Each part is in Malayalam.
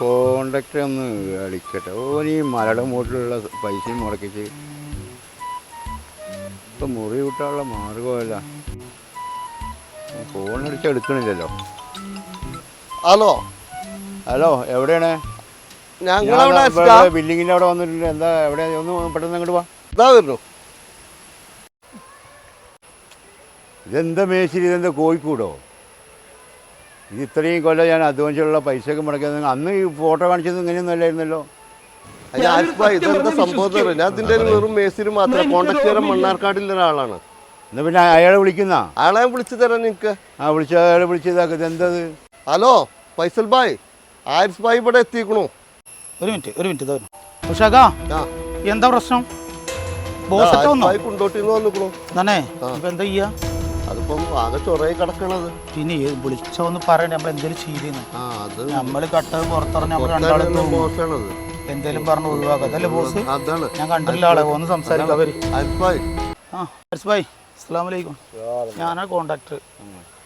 കോണ്ടാക്ട് ഒന്ന് കളിക്കട്ടെ. ഓന് ഈ മലയുടെ മുകളിലുള്ള പൈസയും മുടക്കിച്ച് ഇപ്പം മുറി വിട്ടാനുള്ള മാർഗമല്ല. ഫോണടിച്ച് എടുക്കണില്ലല്ലോ. ഹലോ ഹലോ, എവിടെയാണ്? ബില്ലിങ്ങിൻ്റെ അവിടെ വന്നിട്ടുണ്ട്. എന്താ എവിടെ? ഒന്ന് പെട്ടെന്ന് അങ്ങോട്ട് വാ. ഇതാ വരുന്നു. ഇതെന്താ മേശിരി? ഇതെന്താ കോഴിക്കൂടോ? ഇത് ഇത്രയും കൊല്ലം ഞാൻ അധ്വാനിച്ചുള്ള പൈസയൊക്കെ മുടക്കിയത്. അന്ന് ഈ ഫോട്ടോ കാണിച്ചത് ഇങ്ങനെയൊന്നും അല്ലായിരുന്നല്ലോ. ഇതെന്താ സംഭവം? ഞാൻ ഇതിന്റെ വെറും മേസിന് മാത്രമേ കോണ്ടാക്ട് ചെയ്യാൻ മണ്ണാർക്കാടിലുള്ള ഒരാളാണ്. എന്നാ പിന്നെ അയാളെ വിളിക്കുന്ന ആളെ വിളിച്ചു തരാം നിനക്ക്. വിളിച്ച അയാളെ വിളിച്ചതാക്കത് എന്തത്? ഹലോ ഫൈസൽ ഭായ്, ആരിഫ് ഭായ് ഇവിടെ എത്തിക്കണു. ഒരു മിനിറ്റ് എന്താ പ്രശ്നം? കുണ്ടോട്ടിന്ന് വന്നിക്കണു. തന്നെ എന്താ ചെയ്യാ? അതിപ്പം ആകെ ചൊറയായി കിടക്കണത്. പിന്നെ വിളിച്ചോന്ന് പറയണേ, നമ്മൾ എന്തേലും ചെയ്തേന്ന്. നമ്മള് കട്ടത് പുറത്തിറങ്ങി നമ്മൾ രണ്ടാളും മോശമാണത്. എന്തേലും പറഞ്ഞ് ഒഴിവാക്കാം. അതല്ലേ ബോസ്? അതാണ് ഞാൻ കണ്ടില്ല ആളെ. ഒന്ന് സംസാരിക്കാം. അവര് ആരിഫ് ഭായ്. ആരിഫ് ഭായ്, അസ്സലാമു അലൈക്കും. ഞാനാ കോണ്ടാക്ടർ.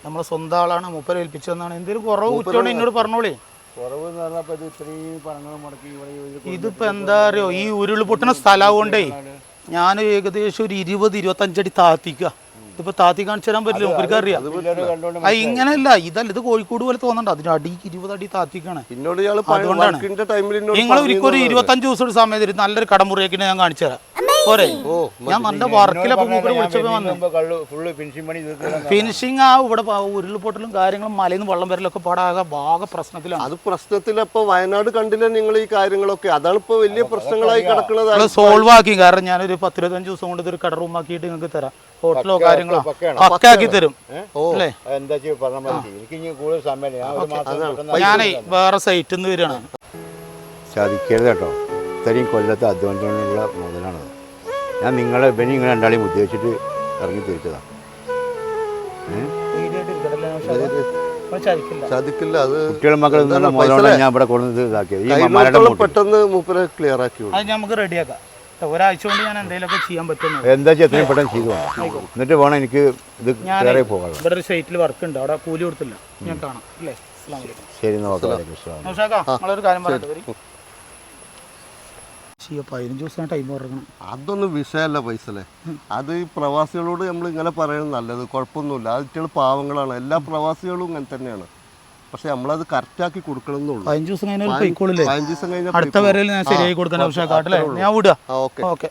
നമ്മളെ സ്വന്തം ആളാണ്. മൂപ്പരെ ഏൽപ്പിച്ചു തന്നാണ്. എന്തേലും കുറവ് കുറ്റോണ്ട് എന്നോട് പറഞ്ഞോളേ. ഇതിപ്പോ എന്താ അറിയോ, ഈ ഉരുൾപൊട്ടുന്ന സ്ഥലമാകൊണ്ടേ ഞാൻ ഏകദേശം ഒരു 20-25 അടി താത്തിക്ക. ഇതിപ്പോ താത്തി കാണിച്ചു തരാൻ പറ്റില്ല, മൂപ്പർക്ക് അറിയാം. ഇങ്ങനെയല്ല, ഇതല്ല, ഇത് കോഴിക്കോട് പോലെ തോന്നണ്ട. അതിന് അടി 20 അടി താത്തിക്കാണ്. അതുകൊണ്ടാണ് നിങ്ങൾ ഒരിക്കലും ഒരു 25 ദിവസം സമയം തരും. നല്ലൊരു കടമുറിയൊക്കെ ഞാൻ കാണിച്ചു തരാം. പോരെ? ഞാൻ നല്ല വർക്കിലപ്പോ മൂപ്പര് വിളിച്ചപ്പോ വന്നു. ഫിനിഷിങ് ആ ഇവിടെ ഉരുൾപൊട്ടലും കാര്യങ്ങളും മലയിൽ നിന്ന് വെള്ളം വരലൊക്കെ പാടാകെ പ്രശ്നത്തിലാണ്. അത് പ്രശ്നത്തിലപ്പോ വയനാട് കണ്ടില്ല നിങ്ങൾ ഈ കാര്യങ്ങളൊക്കെ? അതാണ് ഇപ്പൊ വലിയ പ്രശ്നങ്ങളായി കിടക്കുന്നത്. സോൾവ് ആക്കി. കാരണം ഞാനൊരു 10-25 ദിവസം കൊണ്ട് ഇതൊരു കട റൂം ആക്കിയിട്ട് നിങ്ങൾക്ക് തരാം. ഹോട്ടലോ കാര്യങ്ങളോ പക്കാക്കി തരും. അല്ലേ? ഞാനേ വേറെ സൈറ്റിൽ നിന്ന് വരികയാണ്. സാധിക്കരുത് കേട്ടോ. ഇത്രയും കൊല്ലത്തെ അധ്വാനത്തിനുള്ള മുതലാണത്. ഞാൻ നിങ്ങളെ രണ്ടാളെയും ഉദ്ദേശിച്ചിട്ട് ഇറങ്ങി തിരിച്ചതാണ്. സാധിക്കില്ല. അത് കുട്ടികളും മക്കളും ഞാൻ ഇവിടെ കൊണ്ടുവന്ന് ഇതാക്കിയത്. പെട്ടെന്ന് മൂപ്പരെ ക്ലിയർ ആക്കി അത് നമുക്ക് റെഡിയാക്കാം. ഒരാഴ്ച കൊണ്ട് ഞാൻ എന്തെങ്കിലുമൊക്കെ ചെയ്യാൻ പറ്റുന്നു. എന്താ എത്രയും പെട്ടെന്ന് ചെയ്തു എന്നിട്ട് വേണം എനിക്ക് ഇത് കയറി പോകാൻ. ഇവിടെ ഒരു സൈറ്റിൽ വർക്ക് ഉണ്ട്. അവിടെ കൂലി കൊടുത്തില്ല. ഞാൻ കാണാം. അല്ലേ? ശരി, നിങ്ങളൊരു കാര്യം പറയട്ടെ. 15 ദിവസം ടൈം പറയണം. അതൊന്നും വിഷയമല്ല പൈസല്ലേ. അത് ഈ പ്രവാസികളോട് നമ്മൾ ഇങ്ങനെ പറയുന്നത് നല്ലത്. കുഴപ്പമൊന്നുമില്ല. അത് പാവങ്ങളാണ്. എല്ലാ പ്രവാസികളും ഇങ്ങനെ തന്നെയാണ്. പക്ഷെ നമ്മളത് കറക്റ്റാക്കി കൊടുക്കണമെന്നുള്ളൂ. 15 ദിവസം കഴിഞ്ഞാൽ 15 ദിവസം കഴിഞ്ഞാൽ അടുത്ത വരയിൽ ഞാൻ ശരിയായി കൊടുക്കാൻ. ഞാൻ വിടുക. ഓക്കെ.